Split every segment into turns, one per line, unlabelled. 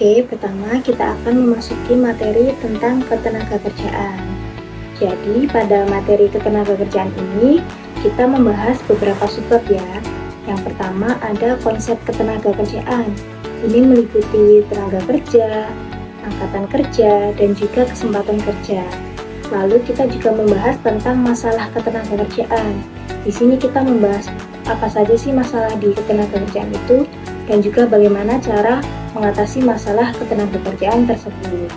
Oke, pertama kita akan memasuki materi tentang ketenagakerjaan. Jadi, pada materi ketenagakerjaan ini, kita membahas beberapa subbab ya. Yang pertama ada konsep ketenagakerjaan. Ini meliputi tenaga kerja, angkatan kerja, dan juga kesempatan kerja. Lalu kita juga membahas tentang masalah ketenagakerjaan. Di sini kita membahas apa saja sih masalah di ketenagakerjaan itu, dan juga bagaimana cara mengatasi masalah ketenagakerjaan tersebut.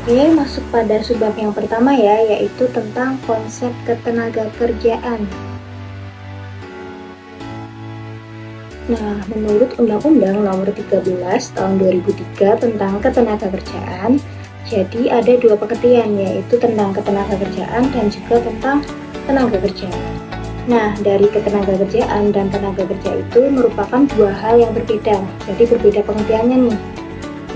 Oke, masuk pada subbab yang pertama ya, yaitu tentang konsep ketenagakerjaan. Nah, menurut Undang-Undang Nomor 13 Tahun 2003 tentang Ketenagakerjaan, jadi ada dua pengertian, yaitu tentang ketenagakerjaan dan juga tentang tenaga kerja. Nah, dari ketenagakerjaan dan tenaga kerja itu merupakan dua hal yang berbeda, jadi berbeda pengertiannya nih.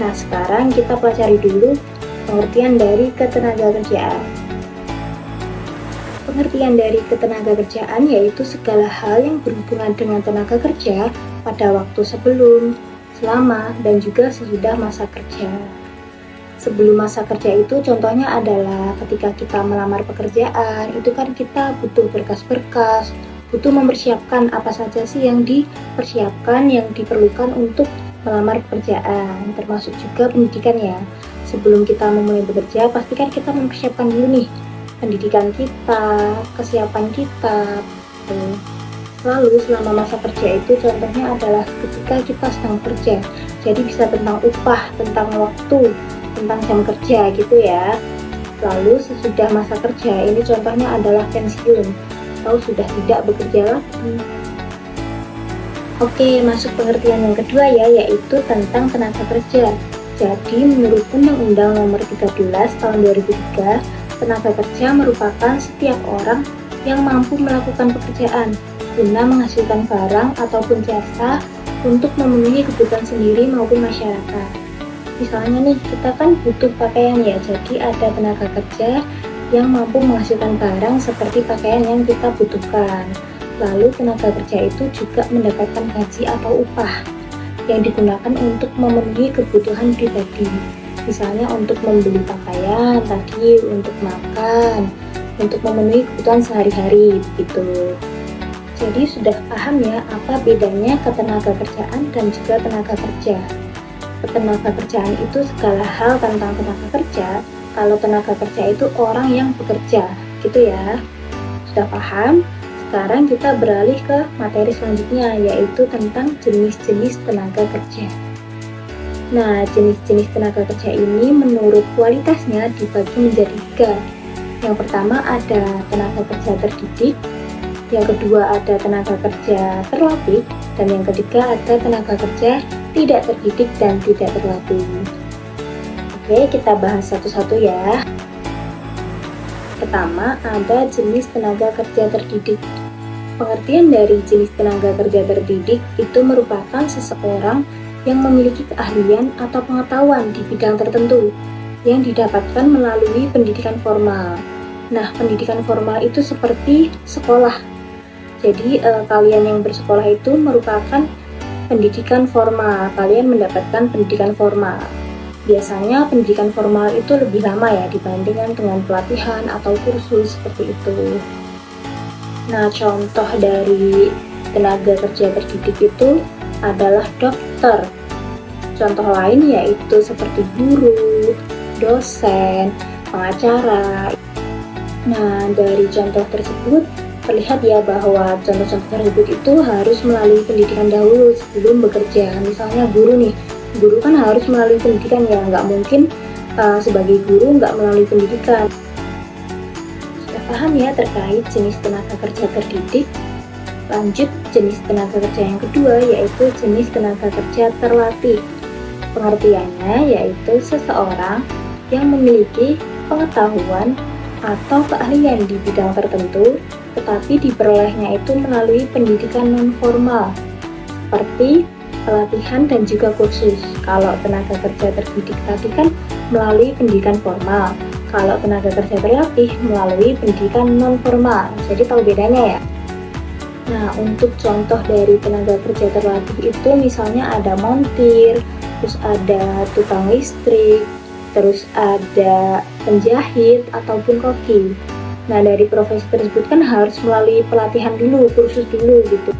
Nah, sekarang kita pelajari dulu pengertian dari ketenagakerjaan. Pengertian dari ketenagakerjaan yaitu segala hal yang berhubungan dengan tenaga kerja pada waktu sebelum, selama, dan juga sesudah masa kerja. Sebelum masa kerja itu contohnya adalah ketika kita melamar pekerjaan, itu kan kita butuh berkas-berkas, butuh mempersiapkan apa saja sih yang dipersiapkan, yang diperlukan untuk melamar pekerjaan, termasuk juga pendidikan ya. Sebelum kita memulai bekerja, pastikan kita mempersiapkan dulu nih pendidikan kita, kesiapan kita. Lalu selama masa kerja itu contohnya adalah ketika kita sedang kerja, jadi bisa tentang upah, tentang waktu, tentang jam kerja gitu ya. Lalu sesudah masa kerja ini contohnya adalah pensiun atau sudah tidak bekerja lagi. Oke, masuk pengertian yang kedua ya, yaitu tentang tenaga kerja. Jadi menurut Undang-Undang Nomor 13 Tahun 2003, tenaga kerja merupakan setiap orang yang mampu melakukan pekerjaan guna menghasilkan barang ataupun jasa untuk memenuhi kebutuhan sendiri maupun masyarakat. Misalnya nih, kita kan butuh pakaian ya, jadi ada tenaga kerja yang mampu menghasilkan barang seperti pakaian yang kita butuhkan. Lalu tenaga kerja itu juga mendapatkan gaji atau upah yang digunakan untuk memenuhi kebutuhan pribadi. Misalnya untuk membeli pakaian tadi, untuk makan, untuk memenuhi kebutuhan sehari-hari begitu. Jadi sudah paham ya apa bedanya ketenagakerjaan dan juga tenaga kerja. Ketenagakerjaan itu segala hal tentang tenaga kerja. Kalau tenaga kerja itu orang yang bekerja, gitu ya. Sudah paham? Sekarang kita beralih ke materi selanjutnya, yaitu tentang jenis-jenis tenaga kerja. Nah, jenis-jenis tenaga kerja ini menurut kualitasnya dibagi menjadi 3. Yang pertama ada tenaga kerja terdidik, yang kedua ada tenaga kerja terlatih, dan yang ketiga ada tenaga kerja tidak terdidik dan tidak terlatih. Oke, kita bahas satu-satu ya. Pertama, ada jenis tenaga kerja terdidik. Pengertian dari jenis tenaga kerja terdidik itu merupakan seseorang yang memiliki keahlian atau pengetahuan di bidang tertentu yang didapatkan melalui pendidikan formal. Nah, pendidikan formal itu seperti sekolah. Jadi, kalian yang bersekolah itu merupakan pendidikan formal. Kalian mendapatkan pendidikan formal. Biasanya pendidikan formal itu lebih lama ya dibandingkan dengan pelatihan atau kursus seperti itu. Nah, contoh dari tenaga kerja terdidik itu adalah dokter. Contoh lain yaitu seperti guru, dosen, pengacara. Nah, dari contoh tersebut terlihat ya bahwa contoh-contoh tersebut itu harus melalui pendidikan dahulu sebelum bekerja. Misalnya guru nih, guru kan harus melalui pendidikan ya, nggak mungkin sebagai guru nggak melalui pendidikan. Sudah paham ya terkait jenis tenaga kerja terdidik? Lanjut jenis tenaga kerja yang kedua, yaitu jenis tenaga kerja terlatih. Pengertiannya yaitu seseorang yang memiliki pengetahuan atau keahlian di bidang tertentu, tetapi diperolehnya itu melalui pendidikan non-formal, seperti pelatihan dan juga kursus. Kalau tenaga kerja terdidik tadi kan melalui pendidikan formal, kalau tenaga kerja terlatih melalui pendidikan non-formal. Jadi tahu bedanya ya? Nah, untuk contoh dari tenaga kerja terlatih itu misalnya ada montir, terus ada tukang listrik, terus ada penjahit ataupun koki. Nah, dari profesi tersebut kan harus melalui pelatihan dulu, kursus dulu gitu.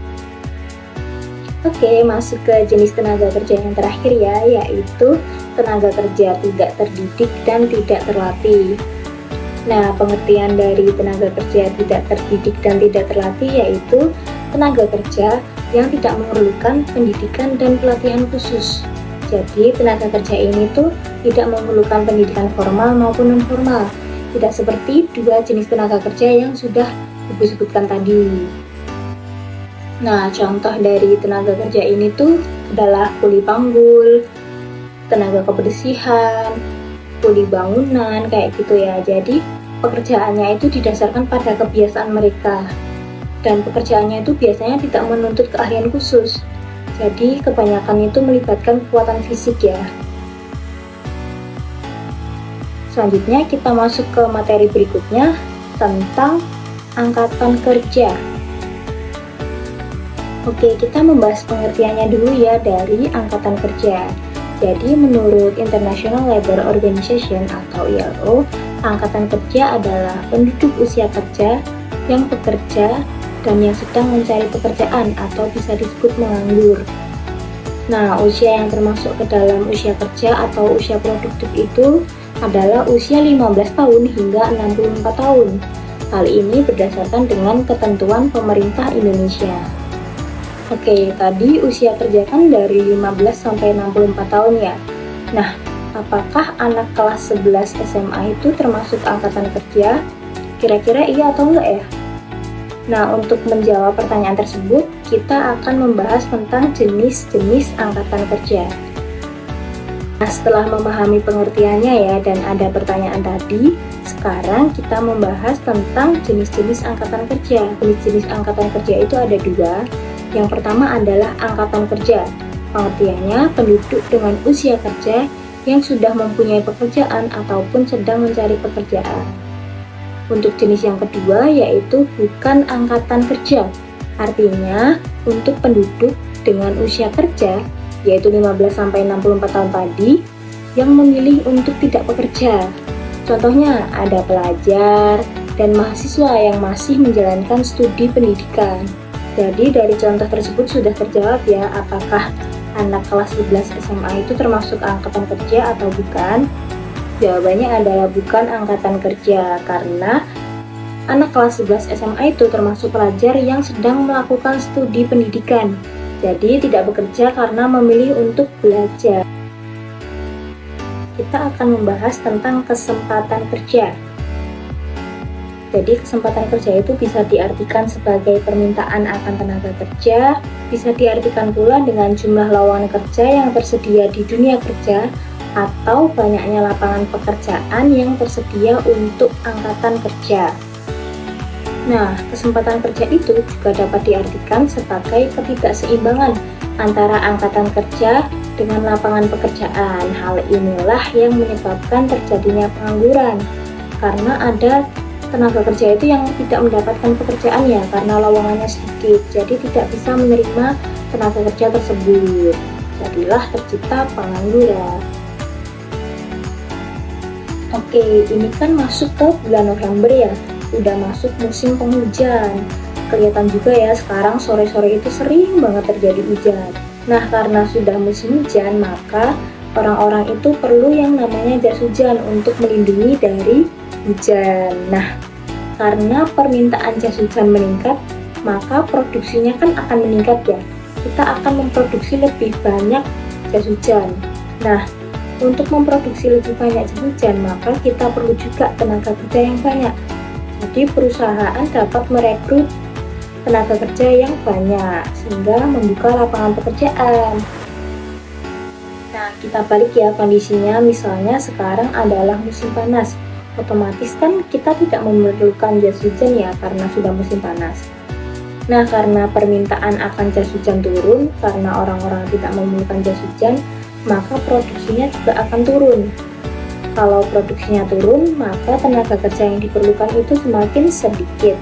Oke, masuk ke jenis tenaga kerja yang terakhir ya, yaitu tenaga kerja tidak terdidik dan tidak terlatih. Nah, pengertian dari tenaga kerja tidak terdidik dan tidak terlatih yaitu tenaga kerja yang tidak memerlukan pendidikan dan pelatihan khusus. Jadi, tenaga kerja ini tuh tidak memerlukan pendidikan formal maupun non-formal. Tidak seperti dua jenis tenaga kerja yang sudah Ibu sebutkan tadi. Nah, contoh dari tenaga kerja ini tuh adalah kuli panggul, tenaga kebersihan, kuli bangunan, kayak gitu ya. Jadi pekerjaannya itu didasarkan pada kebiasaan mereka, dan pekerjaannya itu biasanya tidak menuntut keahlian khusus. Jadi kebanyakan itu melibatkan kekuatan fisik ya. Selanjutnya kita masuk ke materi berikutnya tentang angkatan kerja. Oke, kita membahas pengertiannya dulu ya dari angkatan kerja. Jadi menurut International Labour Organization atau ILO, angkatan kerja adalah penduduk usia kerja yang bekerja dan yang sedang mencari pekerjaan atau bisa disebut menganggur. Nah, usia yang termasuk ke dalam usia kerja atau usia produktif itu adalah usia 15 tahun hingga 64 tahun. Hal ini berdasarkan dengan ketentuan pemerintah Indonesia. Oke, tadi usia kerja kan dari 15 sampai 64 tahun ya. Nah, apakah anak kelas 11 SMA itu termasuk angkatan kerja? Kira-kira iya atau enggak ya? Nah, untuk menjawab pertanyaan tersebut, kita akan membahas tentang jenis-jenis angkatan kerja. Nah, setelah memahami pengertiannya ya dan ada pertanyaan tadi, sekarang kita membahas tentang jenis-jenis angkatan kerja. Jenis-jenis angkatan kerja itu ada dua. Yang pertama adalah angkatan kerja. Pengertiannya penduduk dengan usia kerja yang sudah mempunyai pekerjaan ataupun sedang mencari pekerjaan. Untuk jenis yang kedua yaitu bukan angkatan kerja. Artinya untuk penduduk dengan usia kerja yaitu 15 sampai 64 tahun tadi yang memilih untuk tidak bekerja. Contohnya ada pelajar dan mahasiswa yang masih menjalankan studi pendidikan. Jadi dari contoh tersebut sudah terjawab ya apakah anak kelas 11 SMA itu termasuk angkatan kerja atau bukan? Jawabannya adalah bukan angkatan kerja karena anak kelas 11 SMA itu termasuk pelajar yang sedang melakukan studi pendidikan. Jadi tidak bekerja karena memilih untuk belajar. Kita akan membahas tentang kesempatan kerja. Jadi kesempatan kerja itu bisa diartikan sebagai permintaan akan tenaga kerja, bisa diartikan pula dengan jumlah lowongan kerja yang tersedia di dunia kerja, atau banyaknya lapangan pekerjaan yang tersedia untuk angkatan kerja. Nah, kesempatan kerja itu juga dapat diartikan sebagai ketidakseimbangan antara angkatan kerja dengan lapangan pekerjaan. Hal inilah yang menyebabkan terjadinya pengangguran, karena ada tenaga kerja itu yang tidak mendapatkan pekerjaan ya karena lowongannya sedikit, jadi tidak bisa menerima tenaga kerja tersebut. Jadilah tercipta pengangguran. Oke, ini kan masuk ke bulan November ya, udah masuk musim penghujan. Kelihatan juga ya sekarang sore-sore itu sering banget terjadi hujan. Nah, karena sudah musim hujan, maka orang-orang itu perlu yang namanya jas hujan untuk melindungi dari hujan. Nah, karena permintaan jas hujan meningkat, maka produksinya kan akan meningkat ya. Kita akan memproduksi lebih banyak jas hujan. Nah, untuk memproduksi lebih banyak jas hujan, maka kita perlu juga tenaga kerja yang banyak. Jadi perusahaan dapat merekrut tenaga kerja yang banyak, sehingga membuka lapangan pekerjaan. Nah, kita balik ya kondisinya, misalnya sekarang adalah musim panas. Otomatis kan kita tidak memerlukan jas hujan ya karena sudah musim panas. Nah, karena permintaan akan jas hujan turun karena orang-orang tidak memerlukan jas hujan, maka produksinya juga akan turun. Kalau produksinya turun, maka tenaga kerja yang diperlukan itu semakin sedikit.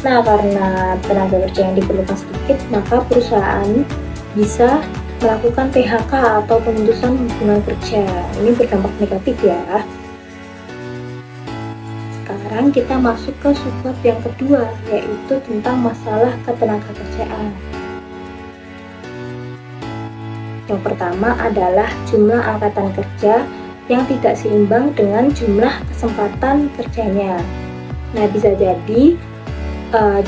Nah, karena tenaga kerja yang diperlukan sedikit, maka perusahaan bisa melakukan PHK atau pemutusan hubungan kerja. Ini berdampak negatif ya. Sekarang kita masuk ke subbab yang kedua, yaitu tentang masalah ketenagakerjaan. Yang pertama adalah jumlah angkatan kerja yang tidak seimbang dengan jumlah kesempatan kerjanya. Nah, bisa jadi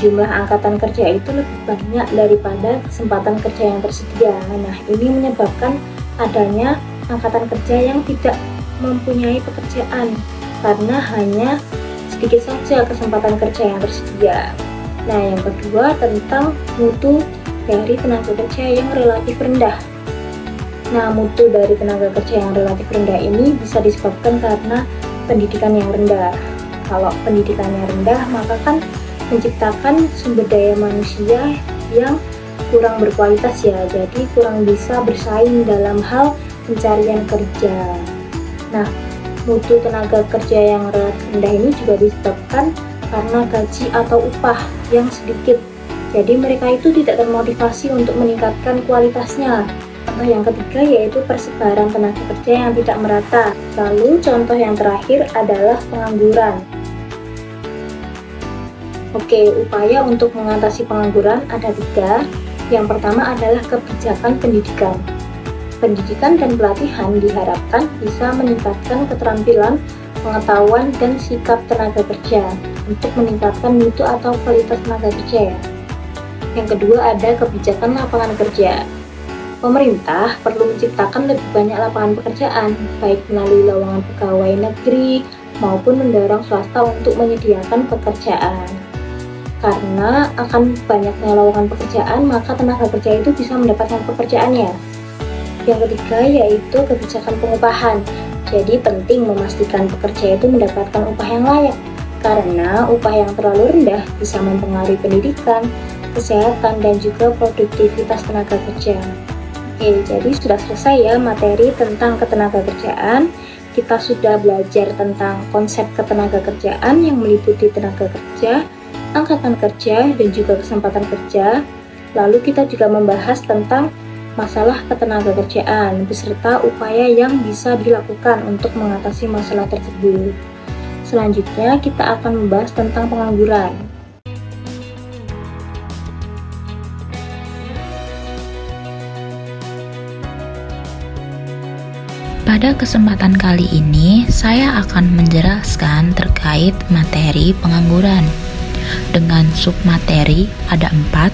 jumlah angkatan kerja itu lebih banyak daripada kesempatan kerja yang tersedia. Nah, ini menyebabkan adanya angkatan kerja yang tidak mempunyai pekerjaan karena hanya sedikit saja kesempatan kerja yang tersedia. Nah, yang kedua tentang mutu dari tenaga kerja yang relatif rendah. Nah, mutu dari tenaga kerja yang relatif rendah ini bisa disebabkan karena pendidikan yang rendah. Kalau pendidikannya rendah, maka kan menciptakan sumber daya manusia yang kurang berkualitas ya, jadi kurang bisa bersaing dalam hal pencarian kerja. Nah, mutu tenaga kerja yang relatif rendah ini juga disebabkan karena gaji atau upah yang sedikit, jadi mereka itu tidak termotivasi untuk meningkatkan kualitasnya. Contoh yang ketiga yaitu persebaran tenaga kerja yang tidak merata. Lalu contoh yang terakhir adalah pengangguran. Oke, upaya untuk mengatasi pengangguran ada 3. Yang pertama adalah kebijakan pendidikan. Pendidikan dan pelatihan diharapkan bisa meningkatkan keterampilan, pengetahuan, dan sikap tenaga kerja untuk meningkatkan mutu atau kualitas tenaga kerja ya. Yang kedua ada kebijakan lapangan kerja. Pemerintah perlu menciptakan lebih banyak lapangan pekerjaan, baik melalui lowongan pegawai negeri maupun mendorong swasta untuk menyediakan pekerjaan. Karena akan banyaknya lowongan pekerjaan, maka tenaga kerja itu bisa mendapatkan pekerjaannya. Yang ketiga yaitu kebijakan pengupahan. Jadi penting memastikan pekerja itu mendapatkan upah yang layak, karena upah yang terlalu rendah bisa mempengaruhi pendidikan, kesehatan, dan juga produktivitas tenaga kerja. Oke, jadi sudah selesai ya materi tentang ketenagakerjaan. Kita sudah belajar tentang konsep ketenagakerjaan yang meliputi tenaga kerja, angkatan kerja, dan juga kesempatan kerja. Lalu kita juga membahas tentang masalah ketenagakerjaan beserta upaya yang bisa dilakukan untuk mengatasi masalah tersebut. Selanjutnya kita akan membahas tentang pengangguran.
Pada kesempatan kali ini, saya akan menjelaskan terkait materi pengangguran. Dengan submateri ada 4.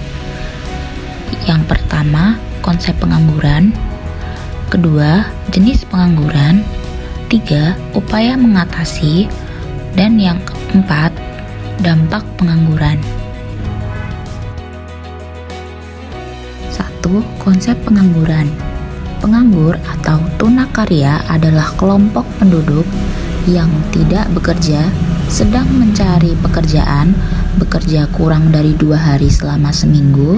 Yang pertama, konsep pengangguran. Kedua, jenis pengangguran. 3, upaya mengatasi. Dan yang keempat, dampak pengangguran. 1. Konsep pengangguran. Penganggur atau tunakarya adalah kelompok penduduk yang tidak bekerja, sedang mencari pekerjaan, bekerja kurang dari 2 hari selama seminggu,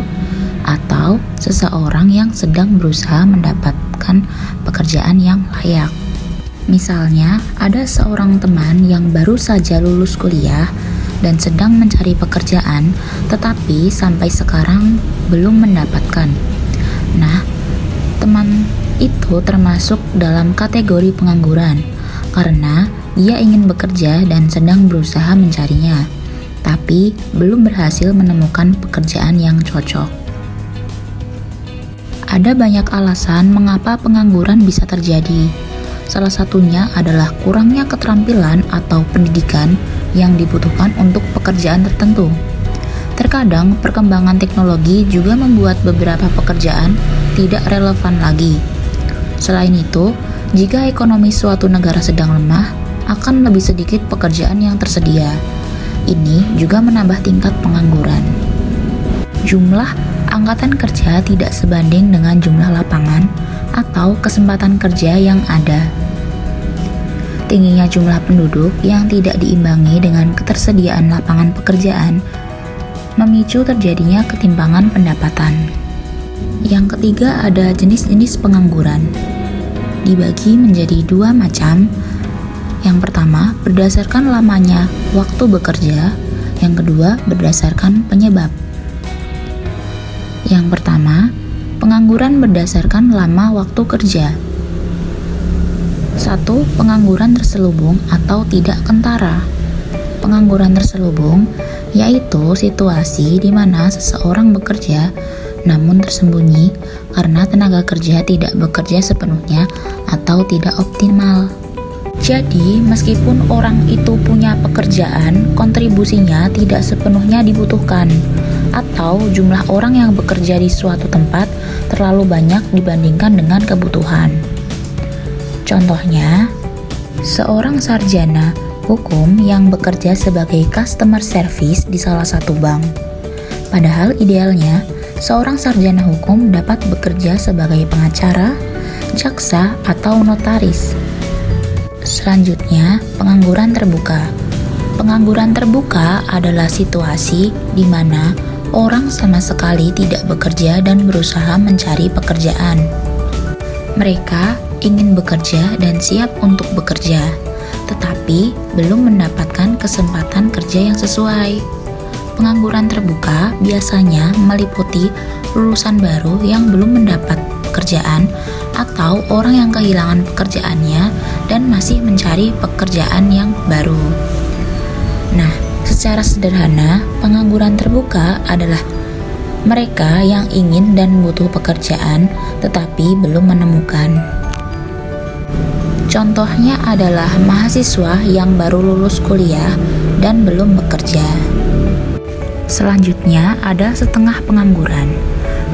atau seseorang yang sedang berusaha mendapatkan pekerjaan yang layak. Misalnya, ada seorang teman yang baru saja lulus kuliah dan sedang mencari pekerjaan, tetapi sampai sekarang belum mendapatkan. Nah, teman itu termasuk dalam kategori pengangguran karena dia ingin bekerja dan sedang berusaha mencarinya, tapi belum berhasil menemukan pekerjaan yang cocok. Ada banyak alasan mengapa pengangguran bisa terjadi. Salah satunya adalah kurangnya keterampilan atau pendidikan yang dibutuhkan untuk pekerjaan tertentu. Terkadang perkembangan teknologi juga membuat beberapa pekerjaan tidak relevan lagi. Selain itu, jika ekonomi suatu negara sedang lemah, akan lebih sedikit pekerjaan yang tersedia. Ini juga menambah tingkat pengangguran. Jumlah angkatan kerja tidak sebanding dengan jumlah lapangan atau kesempatan kerja yang ada. Tingginya jumlah penduduk yang tidak diimbangi dengan ketersediaan lapangan pekerjaan memicu terjadinya ketimpangan pendapatan. Yang ketiga ada jenis-jenis pengangguran. Dibagi menjadi 2 macam. Yang pertama, berdasarkan lamanya waktu bekerja. Yang kedua, berdasarkan penyebab. Yang pertama, pengangguran berdasarkan lama waktu kerja. 1. Pengangguran terselubung atau tidak kentara. Pengangguran terselubung yaitu situasi di mana seseorang bekerja namun tersembunyi karena tenaga kerja tidak bekerja sepenuhnya atau tidak optimal. Jadi, meskipun orang itu punya pekerjaan, kontribusinya tidak sepenuhnya dibutuhkan, atau jumlah orang yang bekerja di suatu tempat terlalu banyak dibandingkan dengan kebutuhan. Contohnya, seorang sarjana hukum yang bekerja sebagai customer service di salah satu bank. Padahal idealnya, seorang sarjana hukum dapat bekerja sebagai pengacara, jaksa, atau notaris. Selanjutnya, pengangguran terbuka. Pengangguran terbuka adalah situasi di mana orang sama sekali tidak bekerja dan berusaha mencari pekerjaan. Mereka ingin bekerja dan siap untuk bekerja, tetapi belum mendapatkan kesempatan kerja yang sesuai. Pengangguran terbuka biasanya meliputi lulusan baru yang belum mendapat pekerjaan atau orang yang kehilangan pekerjaannya dan masih mencari pekerjaan yang baru. Nah, secara sederhana, pengangguran terbuka adalah mereka yang ingin dan butuh pekerjaan tetapi belum menemukan. Contohnya adalah mahasiswa yang baru lulus kuliah dan belum bekerja. Selanjutnya ada setengah pengangguran.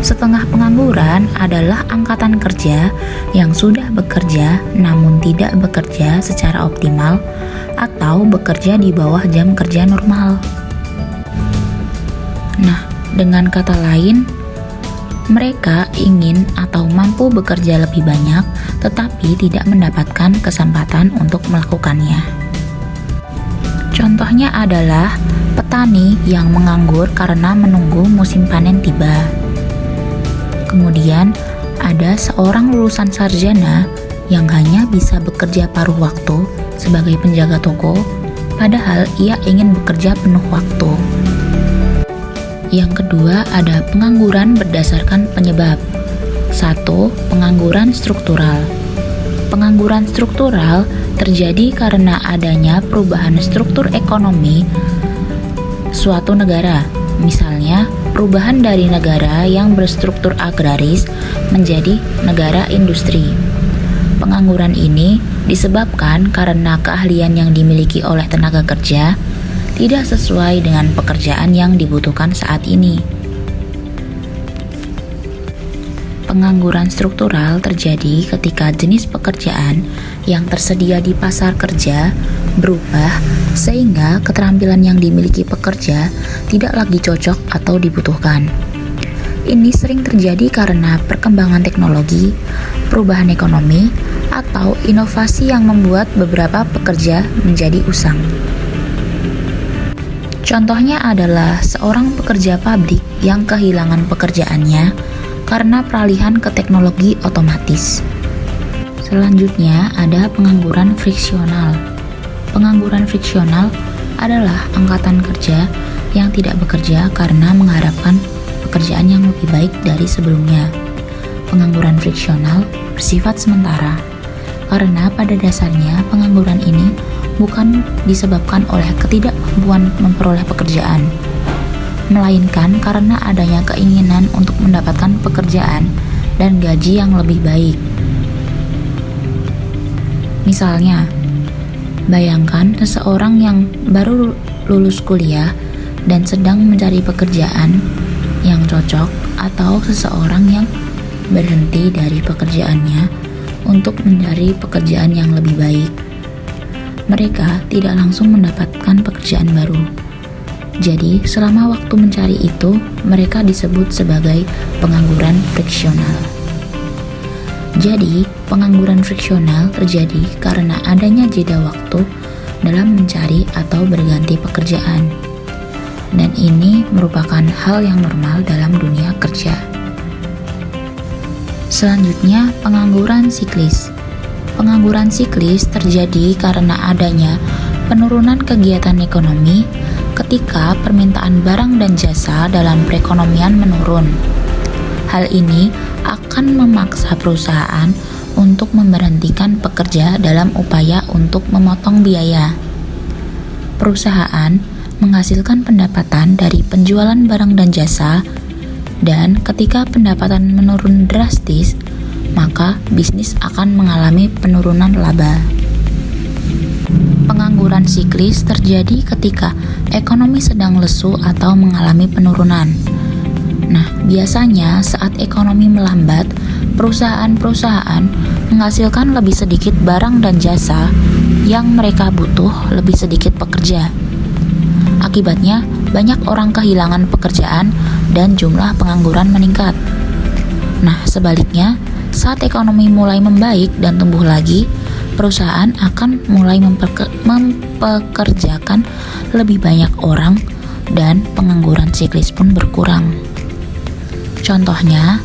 Setengah pengangguran adalah angkatan kerja yang sudah bekerja namun tidak bekerja secara optimal atau bekerja di bawah jam kerja normal. Nah, dengan kata lain, mereka ingin atau mampu bekerja lebih banyak tetapi tidak mendapatkan kesempatan untuk melakukannya. Contohnya adalah petani yang menganggur karena menunggu musim panen tiba. Kemudian ada seorang lulusan sarjana yang hanya bisa bekerja paruh waktu sebagai penjaga toko, padahal ia ingin bekerja penuh waktu. Yang kedua ada pengangguran berdasarkan penyebab. 1. Pengangguran struktural. Pengangguran struktural terjadi karena adanya perubahan struktur ekonomi suatu negara. Misalnya, perubahan dari negara yang berstruktur agraris menjadi negara industri. Pengangguran ini disebabkan karena keahlian yang dimiliki oleh tenaga kerja tidak sesuai dengan pekerjaan yang dibutuhkan saat ini. Pengangguran struktural terjadi ketika jenis pekerjaan yang tersedia di pasar kerja berubah sehingga keterampilan yang dimiliki pekerja tidak lagi cocok atau dibutuhkan. Ini sering terjadi karena perkembangan teknologi, perubahan ekonomi, atau inovasi yang membuat beberapa pekerja menjadi usang. Contohnya adalah seorang pekerja pabrik yang kehilangan pekerjaannya karena peralihan ke teknologi otomatis. Selanjutnya ada pengangguran friksional. Pengangguran friksional adalah angkatan kerja yang tidak bekerja karena mengharapkan pekerjaan yang lebih baik dari sebelumnya. Pengangguran friksional bersifat sementara, karena pada dasarnya pengangguran ini bukan disebabkan oleh ketidakmampuan memperoleh pekerjaan, melainkan karena adanya keinginan untuk mendapatkan pekerjaan dan gaji yang lebih baik. Misalnya, bayangkan seseorang yang baru lulus kuliah dan sedang mencari pekerjaan yang cocok, atau seseorang yang berhenti dari pekerjaannya untuk mencari pekerjaan yang lebih baik. Mereka tidak langsung mendapatkan pekerjaan baru. Jadi, selama waktu mencari itu, mereka disebut sebagai pengangguran friksional. Jadi, pengangguran friksional terjadi karena adanya jeda waktu dalam mencari atau berganti pekerjaan. Dan ini merupakan hal yang normal dalam dunia kerja. Selanjutnya, pengangguran siklis. Pengangguran siklis terjadi karena adanya penurunan kegiatan ekonomi ketika permintaan barang dan jasa dalam perekonomian menurun. Hal ini akan memaksa perusahaan untuk memberhentikan pekerja dalam upaya untuk memotong biaya. Perusahaan menghasilkan pendapatan dari penjualan barang dan jasa, dan ketika pendapatan menurun drastis, maka bisnis akan mengalami penurunan laba. Pengangguran siklis terjadi ketika ekonomi sedang lesu atau mengalami penurunan. Nah, biasanya saat ekonomi melambat, perusahaan-perusahaan menghasilkan lebih sedikit barang dan jasa yang mereka butuh lebih sedikit pekerja. Akibatnya, banyak orang kehilangan pekerjaan dan jumlah pengangguran meningkat. Nah, sebaliknya, saat ekonomi mulai membaik dan tumbuh lagi, perusahaan akan mulai mempekerjakan lebih banyak orang dan pengangguran siklis pun berkurang. Contohnya,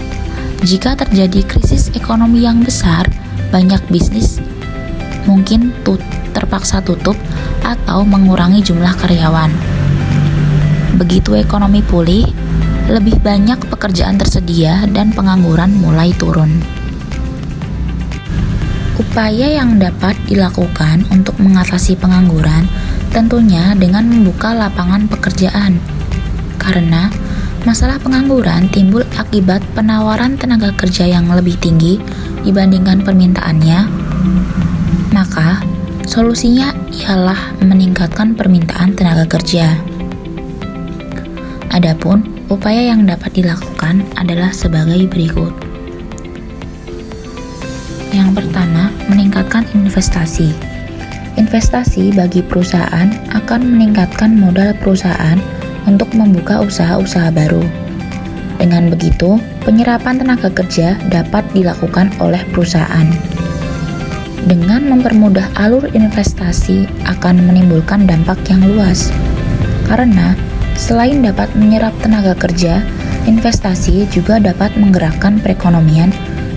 jika terjadi krisis ekonomi yang besar, banyak bisnis mungkin terpaksa tutup atau mengurangi jumlah karyawan. Begitu ekonomi pulih, lebih banyak pekerjaan tersedia dan pengangguran mulai turun. Upaya yang dapat dilakukan untuk mengatasi pengangguran tentunya dengan membuka lapangan pekerjaan. Karena masalah pengangguran timbul akibat penawaran tenaga kerja yang lebih tinggi dibandingkan permintaannya, maka solusinya ialah meningkatkan permintaan tenaga kerja. Adapun upaya yang dapat dilakukan adalah sebagai berikut. Yang pertama, meningkatkan investasi. Investasi bagi perusahaan akan meningkatkan modal perusahaan untuk membuka usaha-usaha baru. Dengan begitu, penyerapan tenaga kerja dapat dilakukan oleh perusahaan. Dengan mempermudah alur investasi akan menimbulkan dampak yang luas. Karena selain dapat menyerap tenaga kerja, investasi juga dapat menggerakkan perekonomian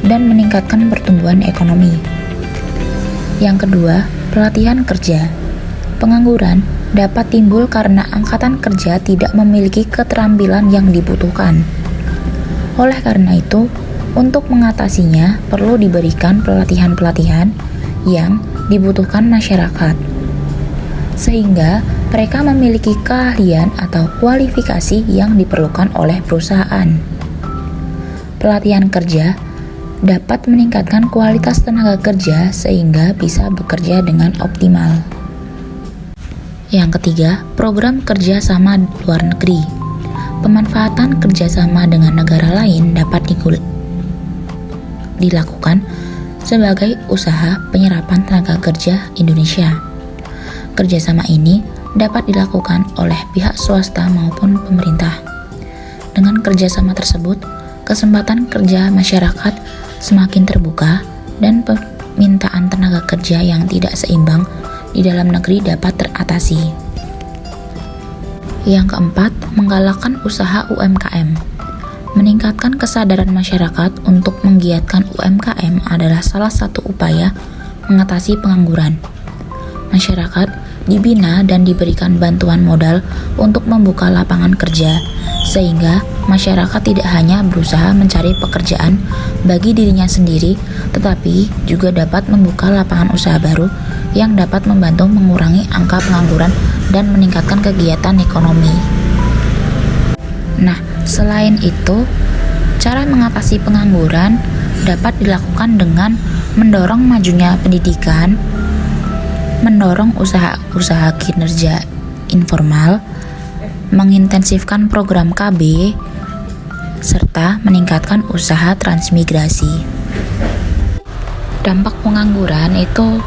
dan meningkatkan pertumbuhan ekonomi. Yang kedua, pelatihan kerja. Pengangguran dapat timbul karena angkatan kerja tidak memiliki keterampilan yang dibutuhkan. Oleh karena itu, untuk mengatasinya perlu diberikan pelatihan-pelatihan yang dibutuhkan masyarakat, sehingga mereka memiliki keahlian atau kualifikasi yang diperlukan oleh perusahaan. Pelatihan kerja dapat meningkatkan kualitas tenaga kerja sehingga bisa bekerja dengan optimal. Yang ketiga, program kerjasama luar negeri. Pemanfaatan kerjasama dengan negara lain dapat dilakukan sebagai usaha penyerapan tenaga kerja Indonesia. Kerjasama ini dapat dilakukan oleh pihak swasta maupun pemerintah. Dengan kerjasama tersebut, kesempatan kerja masyarakat semakin terbuka dan permintaan tenaga kerja yang tidak seimbang di dalam negeri dapat teratasi. Yang keempat, menggalakkan usaha UMKM. Meningkatkan kesadaran masyarakat untuk menggiatkan UMKM adalah salah satu upaya mengatasi pengangguran. Masyarakat dibina dan diberikan bantuan modal untuk membuka lapangan kerja, sehingga masyarakat tidak hanya berusaha mencari pekerjaan bagi dirinya sendiri, tetapi juga dapat membuka lapangan usaha baru yang dapat membantu mengurangi angka pengangguran dan meningkatkan kegiatan ekonomi. Nah, selain itu, cara mengatasi pengangguran dapat dilakukan dengan mendorong majunya pendidikan, mendorong usaha-usaha kinerja informal, mengintensifkan program KB, serta meningkatkan usaha transmigrasi. Dampak pengangguran itu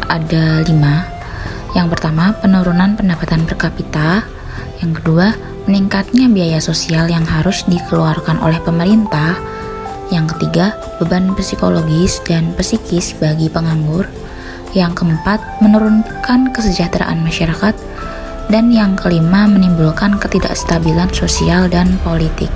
ada 5. Yang pertama, penurunan pendapatan per kapita. Yang kedua, meningkatnya biaya sosial yang harus dikeluarkan oleh pemerintah. Yang ketiga, beban psikologis dan psikis bagi penganggur. Yang keempat, menurunkan kesejahteraan masyarakat. Dan yang kelima, menimbulkan ketidakstabilan sosial dan politik.